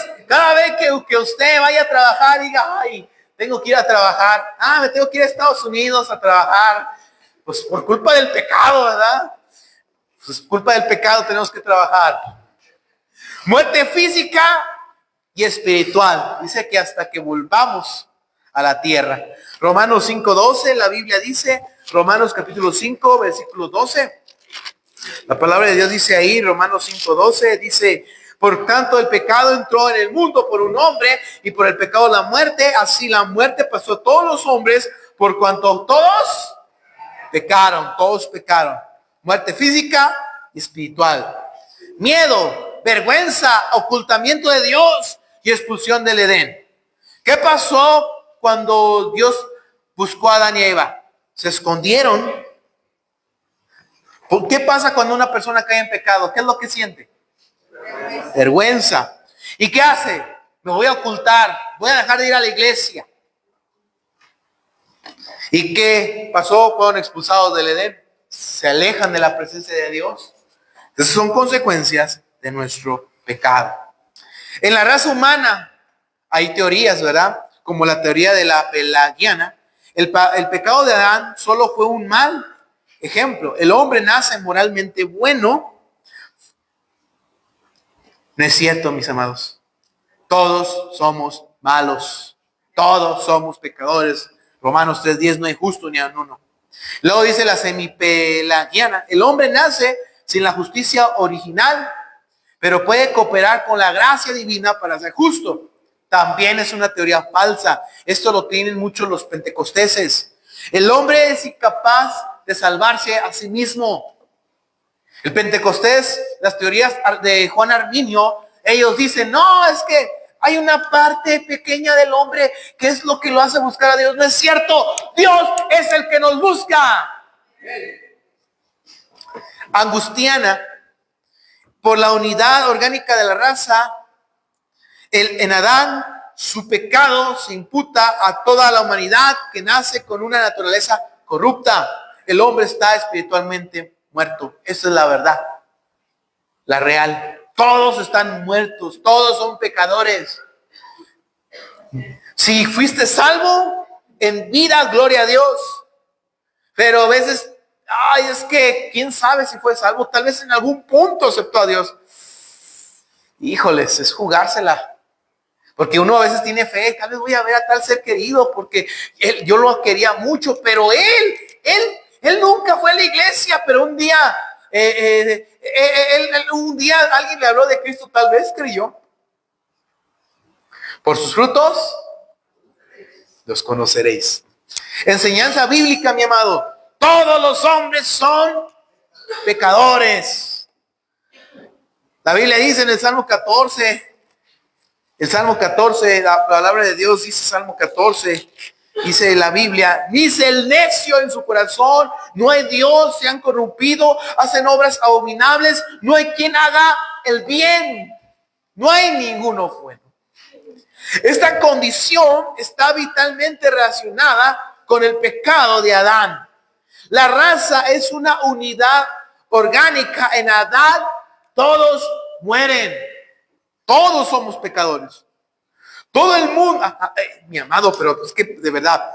que usted vaya a trabajar, diga, ay, tengo que ir a trabajar. Me tengo que ir a Estados Unidos a trabajar. Pues por culpa del pecado, ¿verdad? Pues culpa del pecado tenemos que trabajar. Muerte física y espiritual. Dice que hasta que volvamos a la tierra. Romanos 5:12, la Biblia dice, Romanos capítulo 5, versículo 12. La palabra de Dios dice ahí, Romanos 5:12, dice, por tanto el pecado entró en el mundo por un hombre y por el pecado la muerte, así la muerte pasó a todos los hombres por cuanto todos pecaron. Muerte física y espiritual. Miedo, vergüenza, ocultamiento de Dios y expulsión del Edén. ¿Qué pasó cuando Dios buscó a Adán y a Eva? Se escondieron. ¿Qué pasa cuando una persona cae en pecado? ¿Qué es lo que siente? Vergüenza. ¿Y qué hace? Me voy a ocultar, voy a dejar de ir a la iglesia. ¿Y qué pasó? Fueron expulsados del Edén. Se alejan de la presencia de Dios. Esas son consecuencias de nuestro pecado. En la raza humana hay teorías, ¿verdad? Como la teoría de la pelagiana. El pecado de Adán solo fue un mal ejemplo. El hombre nace moralmente bueno. No es cierto, mis amados. Todos somos malos. Todos somos pecadores. Romanos 3:10, no hay justo ni a uno. Luego dice la semipelagiana. El hombre nace sin la justicia original, pero puede cooperar con la gracia divina para ser justo. También es una teoría falsa. Esto lo tienen muchos los pentecosteses. El hombre es incapaz de salvarse a sí mismo. El Pentecostés, las teorías de Juan Arminio, ellos dicen, no, es que hay una parte pequeña del hombre que es lo que lo hace buscar a Dios. No es cierto. Dios es el que nos busca. Angustiana, por la unidad orgánica de la raza, en Adán, su pecado se imputa a toda la humanidad que nace con una naturaleza corrupta. El hombre está espiritualmente muerto. Esa es la verdad, la real. Todos están muertos, todos son pecadores. Si fuiste salvo en vida, gloria a Dios. Pero a veces, es que quién sabe si fue salvo. Tal vez en algún punto aceptó a Dios. Híjoles, es jugársela. Porque uno a veces tiene fe, tal vez voy a ver a tal ser querido porque yo lo quería mucho, pero él nunca fue a la iglesia, pero un día alguien le habló de Cristo, tal vez creyó. Por sus frutos los conoceréis. Enseñanza bíblica, mi amado. Todos los hombres son pecadores. La Biblia dice en el Salmo 14, la palabra de Dios dice, Salmo 14, dice la Biblia, dice el necio en su corazón, no hay Dios, se han corrompido, hacen obras abominables, no hay quien haga el bien, no hay ninguno bueno. Esta condición está vitalmente relacionada con el pecado de Adán. La raza es una unidad orgánica. En Adán todos mueren. Todos somos pecadores. Todo el mundo, mi amado, pero es que de verdad,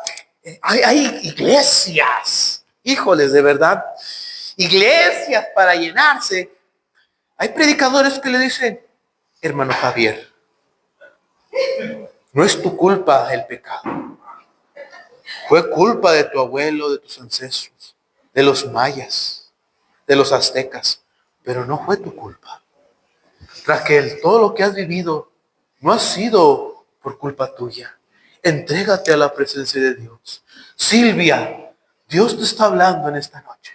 hay iglesias, híjoles, de verdad, iglesias para llenarse. Hay predicadores que le dicen, hermano Javier, no es tu culpa el pecado. Fue culpa de tu abuelo, de tus ancestros, de los mayas, de los aztecas, pero no fue tu culpa. Raquel, todo lo que has vivido no ha sido por culpa tuya. Entrégate a la presencia de Dios. Silvia, Dios te está hablando en esta noche.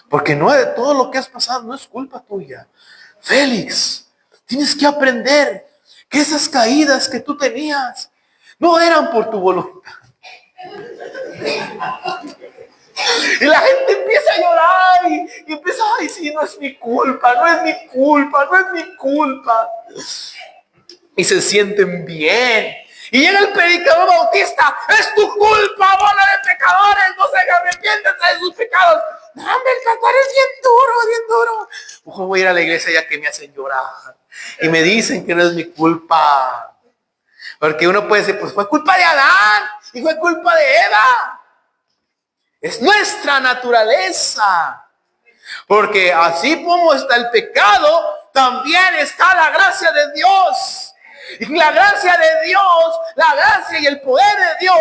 Porque todo lo que has pasado no es culpa tuya. Félix, tienes que aprender que esas caídas que tú tenías no eran por tu voluntad. Y la gente empieza a llorar y empieza, sí, no es mi culpa, no es mi culpa. Y se sienten bien. Y llega el predicador bautista, es tu culpa, bola de pecadores, no se arrepienten de sus pecados. No, hombre, el cantar es bien duro, bien duro. Ojo, voy a ir a la iglesia ya que me hacen llorar. Y me dicen que no es mi culpa. Porque uno puede decir, pues fue culpa de Adán y fue culpa de Eva. Es nuestra naturaleza. Porque así como está el pecado, también está la gracia de Dios. Y la gracia de Dios, la gracia y el poder de Dios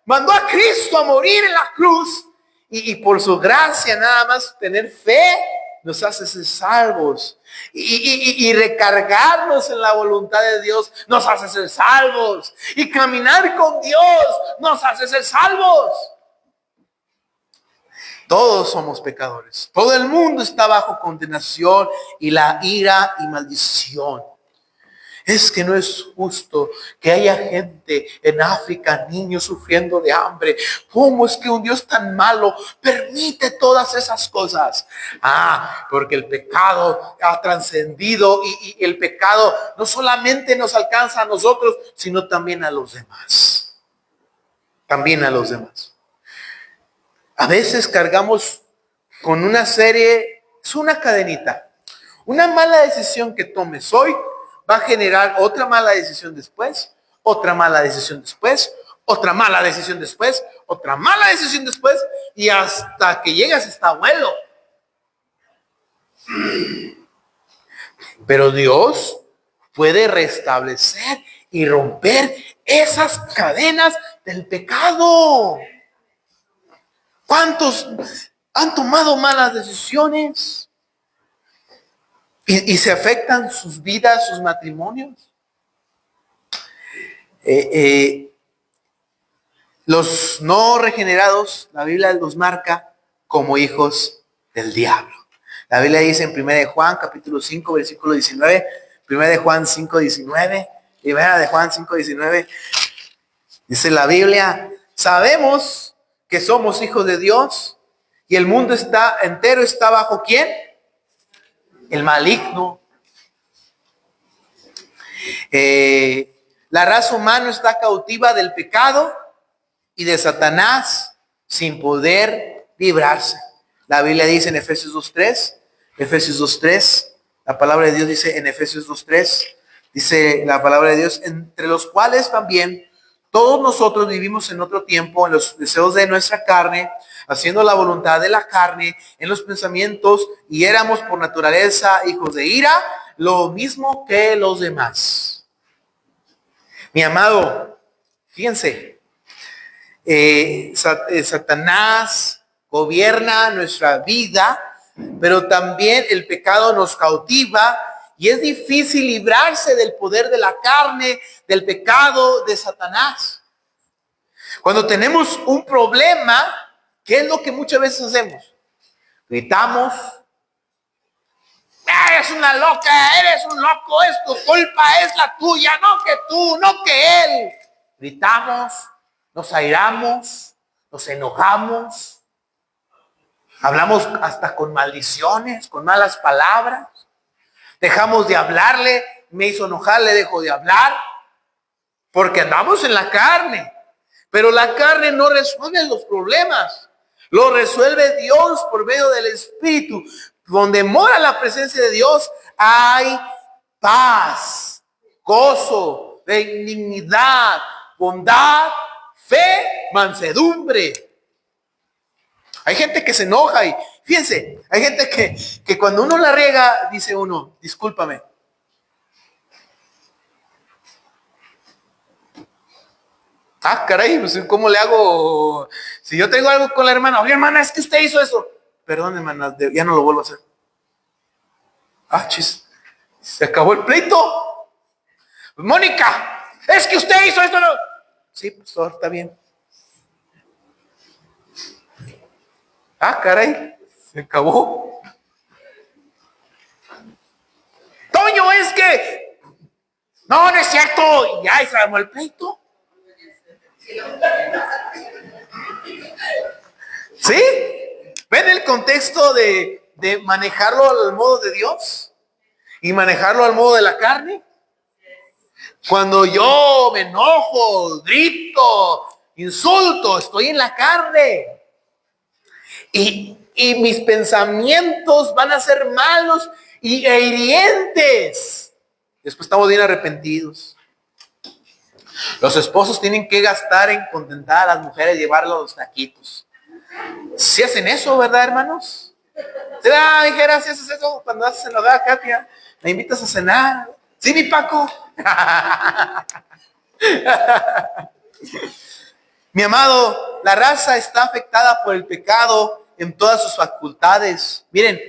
mandó a Cristo a morir en la cruz. Y por su gracia nada más tener fe nos hace ser salvos. Y recargarnos en la voluntad de Dios nos hace ser salvos. Y caminar con Dios nos hace ser salvos. Todos somos pecadores. Todo el mundo está bajo condenación y la ira y maldición. Es que no es justo que haya gente en África, niños sufriendo de hambre. ¿Cómo es que un Dios tan malo permite todas esas cosas? Porque el pecado ha trascendido y el pecado no solamente nos alcanza a nosotros, sino también a los demás. También a los demás. A veces cargamos con una serie, es una cadenita. Una mala decisión que tomes hoy va a generar otra mala decisión después, otra mala decisión después, otra mala decisión después, otra mala decisión después, y hasta que llegas hasta abuelo. Pero Dios puede restablecer y romper esas cadenas del pecado. ¿Cuántos han tomado malas decisiones? Y se afectan sus vidas, sus matrimonios. Los no regenerados, la Biblia los marca como hijos del diablo. La Biblia dice en 1 de Juan, capítulo 5, versículo 19, 1 de Juan 5, 19, 1 de Juan 5, 19, dice la Biblia, sabemos que somos hijos de Dios y el mundo entero está bajo ¿quién? El maligno. La raza humana está cautiva del pecado y de Satanás sin poder librarse. La Biblia dice en Efesios 2:3, la palabra de Dios dice en Efesios 2:3, dice la palabra de Dios, entre los cuales también todos nosotros vivimos en otro tiempo en los deseos de nuestra carne, haciendo la voluntad de la carne en los pensamientos, y éramos por naturaleza hijos de ira, lo mismo que los demás. Mi amado, fíjense, Satanás gobierna nuestra vida, pero también el pecado nos cautiva y es difícil librarse del poder de la carne, del pecado de Satanás. Cuando tenemos un problema, ¿qué es lo que muchas veces hacemos? Gritamos, eres una loca, eres un loco, es tu culpa, es la tuya, no que tú, no que él. Gritamos, nos airamos, nos enojamos, hablamos hasta con maldiciones, con malas palabras, dejamos de hablarle, me hizo enojar, le dejo de hablar, porque andamos en la carne. Pero la carne no resuelve los problemas. Lo resuelve Dios por medio del Espíritu. Donde mora la presencia de Dios hay paz, gozo, benignidad, bondad, fe, mansedumbre. Hay gente que se enoja y fíjense, hay gente que cuando uno la riega dice uno, discúlpame. Caray, pues ¿cómo le hago? Si yo tengo algo con la hermana, oye hermana, es que usted hizo eso. Perdón hermana, ya no lo vuelvo a hacer. Chis, se acabó el pleito. Mónica, es que usted hizo esto, ¿no? Sí, pastor, está bien. Caray, se acabó. Toño, es que no es cierto. Y ya se armó el pleito. ¿Sí? ¿Ven el contexto de manejarlo al modo de Dios y manejarlo al modo de la carne? Cuando yo me enojo, grito, insulto, estoy en la carne. Y mis pensamientos van a ser malos e hirientes. Después estamos bien arrepentidos. Los esposos tienen que gastar en contentar a las mujeres, llevarlas a los taquitos. Si hacen eso, ¿verdad, hermanos? Dijera, si haces eso, cuando haces en la boda, Katia, me invitas a cenar. Sí, mi Paco. Mi amado, la raza está afectada por el pecado en todas sus facultades. Miren,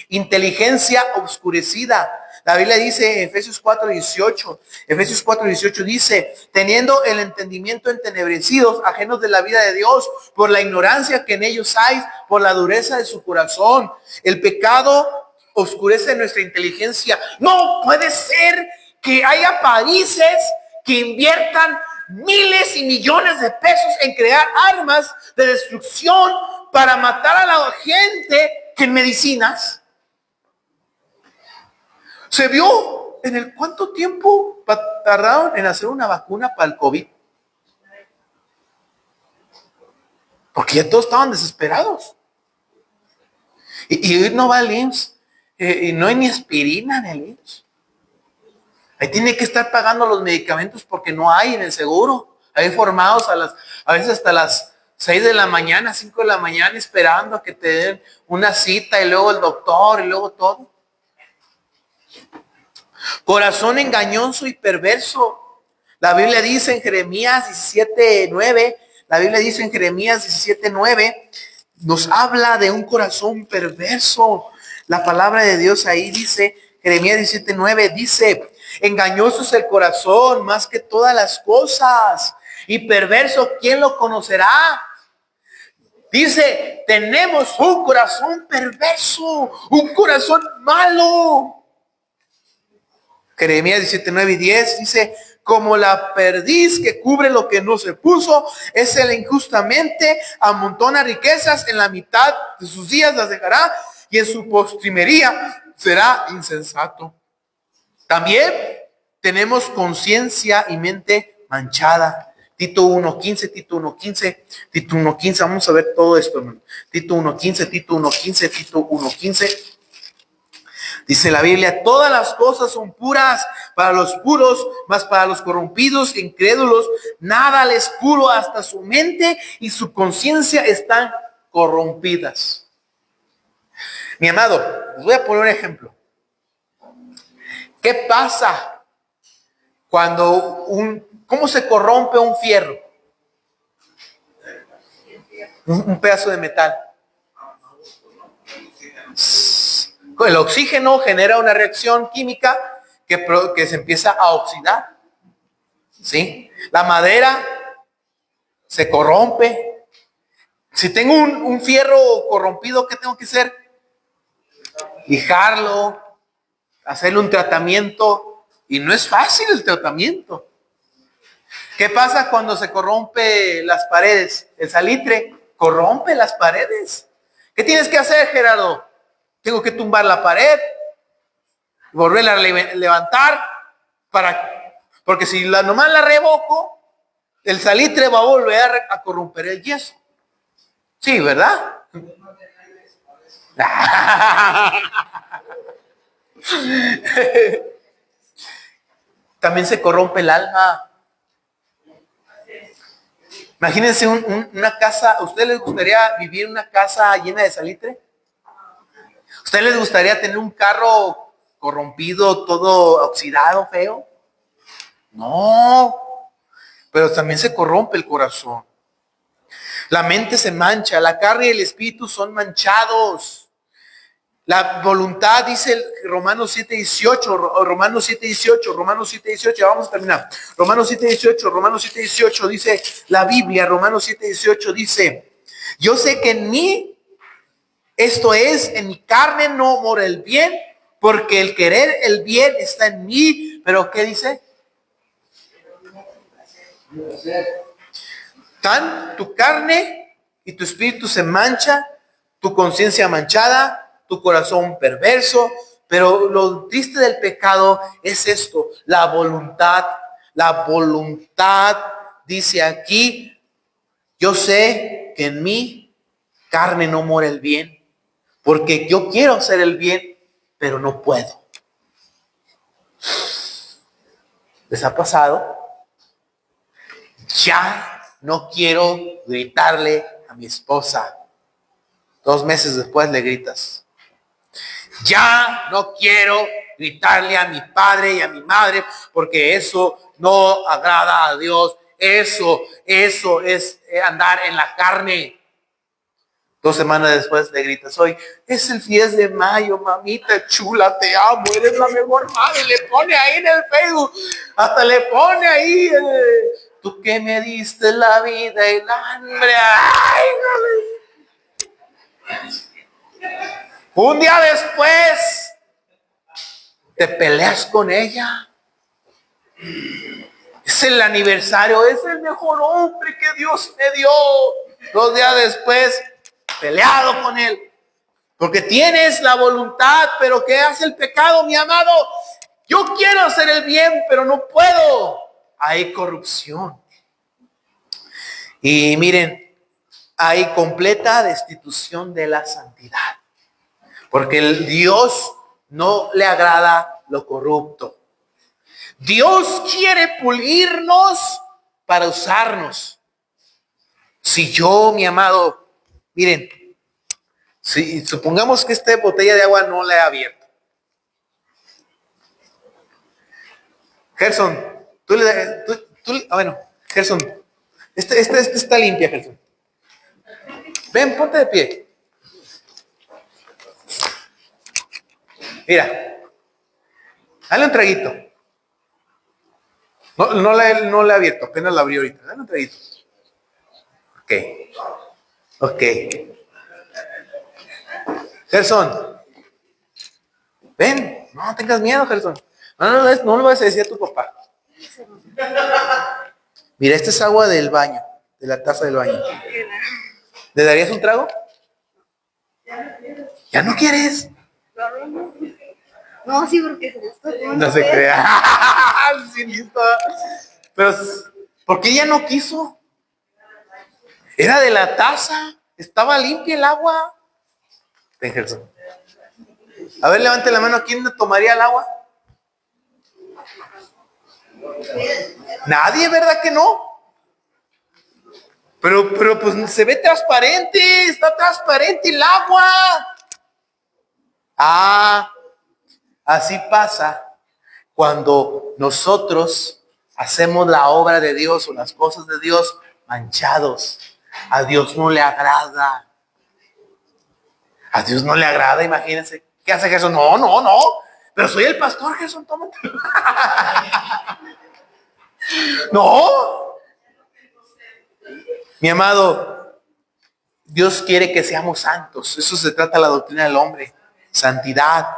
inteligencia oscurecida. La Biblia dice en Efesios 4:18 dice, teniendo el entendimiento entenebrecidos, ajenos de la vida de Dios, por la ignorancia que en ellos hay, por la dureza de su corazón. El pecado oscurece nuestra inteligencia. No puede ser que haya países que inviertan miles y millones de pesos en crear armas de destrucción para matar a la gente que en medicinas. Se vio en el cuánto tiempo tardaron en hacer una vacuna para el COVID. Porque ya todos estaban desesperados. Y hoy no va al IMSS. Y no hay ni aspirina en el IMSS. Ahí tiene que estar pagando los medicamentos porque no hay en el seguro. Hay formados a veces hasta las 6 de la mañana, 5 de la mañana, esperando a que te den una cita y luego el doctor y luego todo. Corazón engañoso y perverso. La Biblia dice en Jeremías 17:9, nos habla de un corazón perverso. La palabra de Dios ahí dice, Jeremías 17:9 dice, engañoso es el corazón más que todas las cosas y perverso, ¿quién lo conocerá? Dice, tenemos un corazón perverso, un corazón malo. Jeremías 17:9-10 dice, como la perdiz que cubre lo que no se puso, es el injustamente amontona riquezas, en la mitad de sus días las dejará y en su postrimería será insensato. También tenemos conciencia y mente manchada. Tito 1:15, vamos a ver todo esto, hermano. Tito 1:15. Dice la Biblia, todas las cosas son puras para los puros, mas para los corrompidos, incrédulos, nada les puro, hasta su mente y su conciencia están corrompidas. Mi amado, les voy a poner un ejemplo. ¿Qué pasa cuando cómo se corrompe un fierro? Un pedazo de metal. El oxígeno genera una reacción química que se empieza a oxidar. ¿Sí? La madera se corrompe. Si tengo un fierro corrompido, ¿qué tengo que hacer? Lijarlo, hacerle un tratamiento. Y no es fácil el tratamiento. ¿Qué pasa cuando se corrompe las paredes? El salitre corrompe las paredes. ¿Qué tienes que hacer, Gerardo? Tengo que tumbar la pared, volverla a levantar, porque si nomás la revoco, el salitre va a volver a corromper el yeso. Sí, ¿verdad? También se corrompe el alma. Imagínense una casa. ¿A ustedes les gustaría vivir en una casa llena de salitre? ¿A ustedes les gustaría tener un carro corrompido, todo oxidado, feo? No. Pero también se corrompe el corazón. La mente se mancha, la carne y el espíritu son manchados. La voluntad, dice Romanos 7:18, ya vamos a terminar. Romanos 7:18 dice la Biblia, Romanos 7:18 dice, yo sé que en mí, esto es, en mi carne no mora el bien, porque el querer el bien está en mí, pero ¿qué dice? Tu carne y tu espíritu se mancha, tu conciencia manchada, tu corazón perverso, pero lo triste del pecado es esto, la voluntad La voluntad, dice aquí, yo sé que en mi carne no mora el bien, porque yo quiero hacer el bien, pero no puedo. ¿Les ha pasado? Ya no quiero gritarle a mi esposa. 2 meses después le gritas. Ya no quiero gritarle a mi padre y a mi madre, porque eso no agrada a Dios. Eso es andar en la carne. 2 semanas después le gritas, hoy es el 10 de mayo, mamita chula, te amo, eres la mejor madre. Le pone ahí en el Facebook, hasta le pone ahí, tú que me diste la vida y el hambre. Ay, no. Un día después te peleas con ella. Es el aniversario, es el mejor hombre que Dios me dio. 2 días después, peleado con él. Porque tienes la voluntad, pero ¿qué hace el pecado, mi amado? Yo quiero hacer el bien, pero no puedo. Hay corrupción. Y miren, hay completa destitución de la santidad. Porque el Dios no le agrada lo corrupto. Dios quiere pulirnos para usarnos. Si yo, mi amado, miren, si supongamos que esta botella de agua no la he abierto. Gerson, bueno, Gerson, esta está limpia, Gerson. Ven, ponte de pie. Mira, dale un traguito. No la he abierto, apenas la abrí ahorita. Dale un traguito. Ok. Gerson, ven, no tengas miedo, Gerson. No lo vas a decir a tu papá. Mira, esta es agua del baño, de la taza del baño. ¿Le darías un trago? ¿Ya no quieres? No, sí, porque se le está tomando. No se crea. Sí, listo. Pero, ¿por qué ella no quiso? Era de la taza. Estaba limpia el agua. Ven, Gerson. A ver, levante la mano. ¿Quién tomaría el agua? Nadie, ¿verdad que no? Pero pues se ve transparente. Está transparente el agua. Así pasa cuando nosotros hacemos la obra de Dios o las cosas de Dios manchados. A Dios no le agrada. A Dios no le agrada, imagínense. ¿Qué hace Jesús? No. Pero soy el pastor, Jesús, tómate. No. Mi amado, Dios quiere que seamos santos. Eso se trata de la doctrina del hombre. Santidad.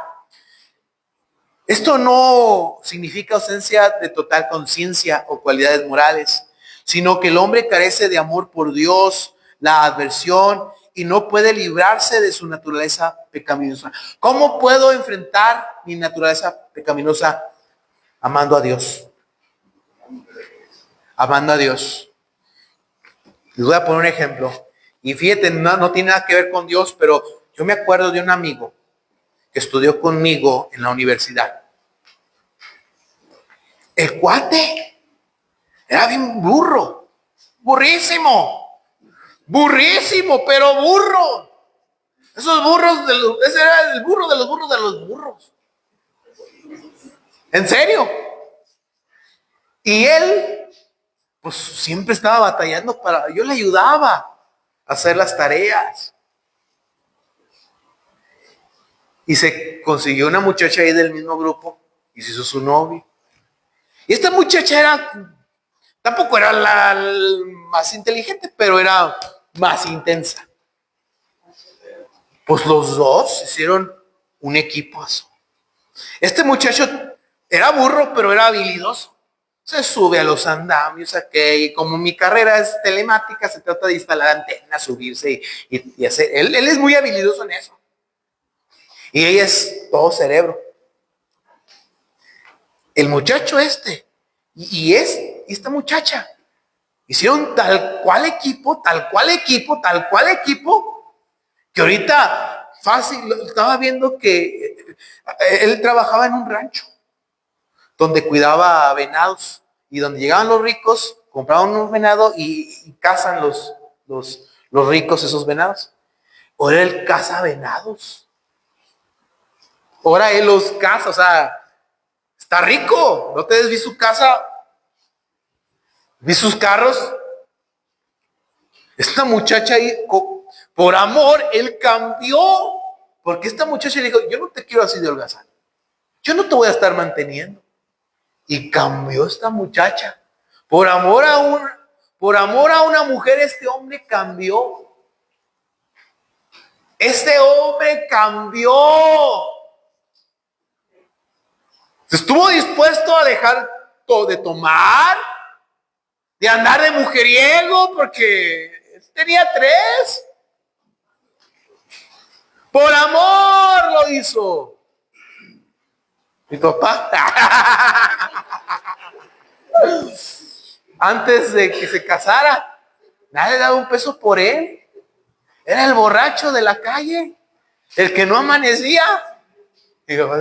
Esto no significa ausencia de total conciencia o cualidades morales, sino que el hombre carece de amor por Dios, la adversión, y no puede librarse de su naturaleza pecaminosa. ¿Cómo puedo enfrentar mi naturaleza pecaminosa? Amando a Dios. Amando a Dios. Les voy a poner un ejemplo. Y fíjate, no tiene nada que ver con Dios, pero yo me acuerdo de un amigo que estudió conmigo en la universidad. El cuate era bien burro. Burrísimo, pero burro. Esos burros, ese era el burro de los burros de los burros. ¿En serio? Y él, pues siempre estaba batallando yo le ayudaba a hacer las tareas. Y se consiguió una muchacha ahí del mismo grupo y se hizo su novio. Y esta muchacha tampoco era la más inteligente, pero era más intensa. Pues los dos hicieron un equipazo. Este muchacho era burro, pero era habilidoso. Se sube a los andamios, y como mi carrera es telemática, se trata de instalar antenas, subirse y hacer. Él es muy habilidoso en eso. Y ella es todo cerebro. El muchacho Y esta muchacha. Hicieron tal cual equipo, que ahorita fácil, estaba viendo que él trabajaba en un rancho donde cuidaba venados y donde llegaban los ricos, compraban un venado y cazan los ricos esos venados. Ahora él caza venados. Ahora él los caza, o sea, está rico. ¿No te vi su casa? ¿Vi sus carros? Esta muchacha ahí, por amor, él cambió. Porque esta muchacha le dijo, yo no te quiero así de holgazán. Yo no te voy a estar manteniendo. Y cambió esta muchacha. Por amor a una mujer, este hombre cambió. Este hombre cambió. Estuvo dispuesto a dejar de tomar, de andar de mujeriego, porque tenía 3. Por amor lo hizo. Mi papá. Antes de que se casara, nadie daba un peso por él. Era el borracho de la calle, el que no amanecía. Digo,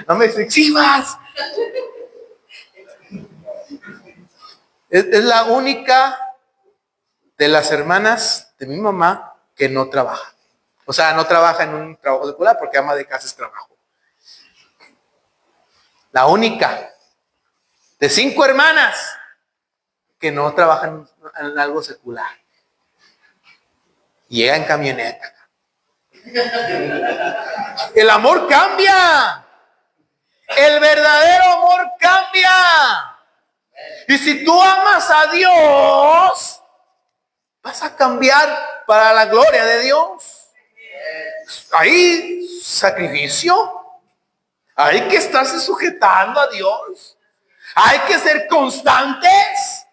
no me exhibas. Es la única de las hermanas de mi mamá que no trabaja. O sea, no trabaja en un trabajo secular porque ama de casa es trabajo. La única de 5 hermanas que no trabajan en algo secular. Llega en camioneta. El amor cambia. El verdadero amor cambia. Y si tú amas a Dios, vas a cambiar para la gloria de Dios. Hay sacrificio. Hay que estarse sujetando a Dios. Hay que ser constantes.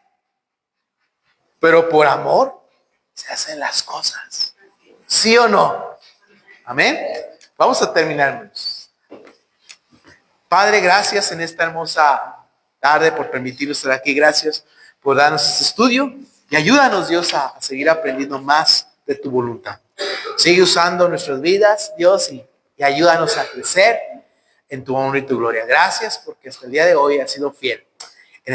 Pero por amor se hacen las cosas. ¿Sí o no? Amén. Vamos a terminar, hermanos. Padre, gracias en esta hermosa tarde por permitirnos estar aquí. Gracias por darnos este estudio. Y ayúdanos, Dios, a seguir aprendiendo más de tu voluntad. Sigue usando nuestras vidas, Dios, y ayúdanos a crecer en tu honra y tu gloria. Gracias porque hasta el día de hoy has sido fiel.